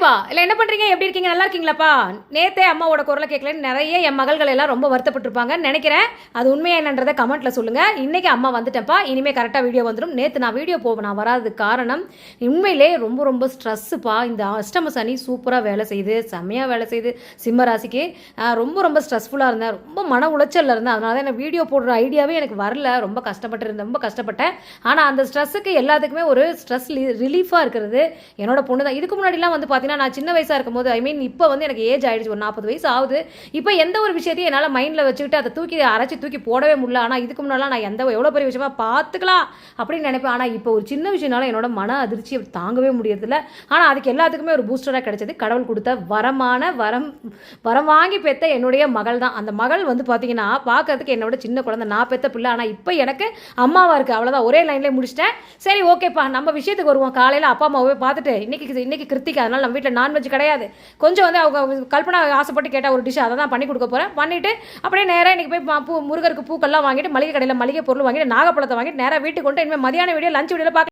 ஹாய்ப்பா இல்லை என்ன பண்ணுறீங்க, எப்படி இருக்கீங்க, நல்லா இருக்கீங்களாப்பா? நேற்றே அம்மாவோட குரலை கேட்கலன்னு நிறைய என் மகள்கள் எல்லாம் ரொம்ப வருத்தப்பட்டிருப்பாங்கன்னு நினைக்கிறேன். அது உண்மையா என்னன்றதை கமெண்ட்டில் சொல்லுங்கள். இன்றைக்கி அம்மா வந்துட்டேன்ப்பா, இனிமேல் கரெக்டாக வீடியோ வந்துடும். நேற்று நான் வீடியோ நான் வராததுக்கு காரணம் உண்மையிலே ரொம்ப ரொம்ப ஸ்ட்ரெஸ்ஸுப்பா. இந்த அஷ்டம சனி சூப்பராக வேலை செய்யுது, செம்மையாக வேலை செய்யுது சிம்ம ராசிக்கு. ரொம்ப ரொம்ப ஸ்ட்ரெஸ்ஃபுல்லாக இருந்தேன், ரொம்ப மன உளைச்சலில் இருந்தேன். அதனால தான் எனக்கு வீடியோ போடுற ஐடியாவே எனக்கு வரல. ரொம்ப கஷ்டப்பட்டேன். ஆனால் அந்த ஸ்ட்ரெஸ்ஸுக்கு எல்லாத்துக்குமே ஒரு ஸ்ட்ரெஸ் ரிலீஃபாக இருக்கிறது என்னோட பொண்ணு தான். இதுக்கு முன்னாடிலாம் வந்து பார்த்தீங்கன்னா, நான் சின்ன வயசாக இருக்கும்போது இப்போ வந்து எனக்கு ஏஜ் ஆகிடுச்சு, ஒரு 40 வயசு ஆகுது. இப்போ எந்த ஒரு விஷயத்தையும் என்னால் மைண்டில் வச்சுக்கிட்டு அதை தூக்கி போடவே முடியல. ஆனால் இதுக்கு முன்னாடிலாம் நான் எவ்வளோ பெரிய விஷயமா பார்த்துக்கலாம் அப்படின்னு நினைப்பேன். ஆனால் இப்போ ஒரு சின்ன விஷயம்னால என்னோட மன அதிர்ச்சியை தாங்கவே முடியறதில்ல. ஆனால் அதுக்கு எல்லாத்துக்குமே ஒரு பூஸ்டராக கிடைச்சது கடவுள் கொடுத்த வரம் வாங்கி பெற்ற என்னுடைய மகள் தான். அந்த மகள் வந்து பார்த்தீங்கன்னா பார்க்கறதுக்கு என்னோட சின்ன குழந்தை, நான் பெற்ற பிள்ளை. ஆனால் இப்போ எனக்கு அம்மாவாக இருக்குது, அவ்வளோதான். ஒரே லைன்லேயே முடிச்சிட்டேன். சரி ஓகேப்பா, நம்ம விஷயத்துக்கு வருவோம். காலையில் அப்பா அம்மாவே பார்த்துட்டு இன்னைக்கு கிருத்திகை, அதனால் நம்ம வீட்டில் நான்வெஜ் கிடையாது. கொஞ்சம் வந்து அவங்க கல்பனா ஆசைப்பட்டு கேட்டால் ஒரு டிஷ், அதை தான் பண்ணி கொடுக்க போகிறேன். பண்ணிவிட்டு அப்படியே நேராக இன்றைக்கி போய் முருகருக்கு பூக்கள்லாம் வாங்கிட்டு மளிகை கடையில் மளிகை பொருள் வாங்கிட்டு நாகப்பழத்தை வாங்கிட்டு நேராக வீட்டுக்கு கொண்டு இனிமேல் மதியான வீடியோ லஞ்ச் வீடியோவில் பார்க்க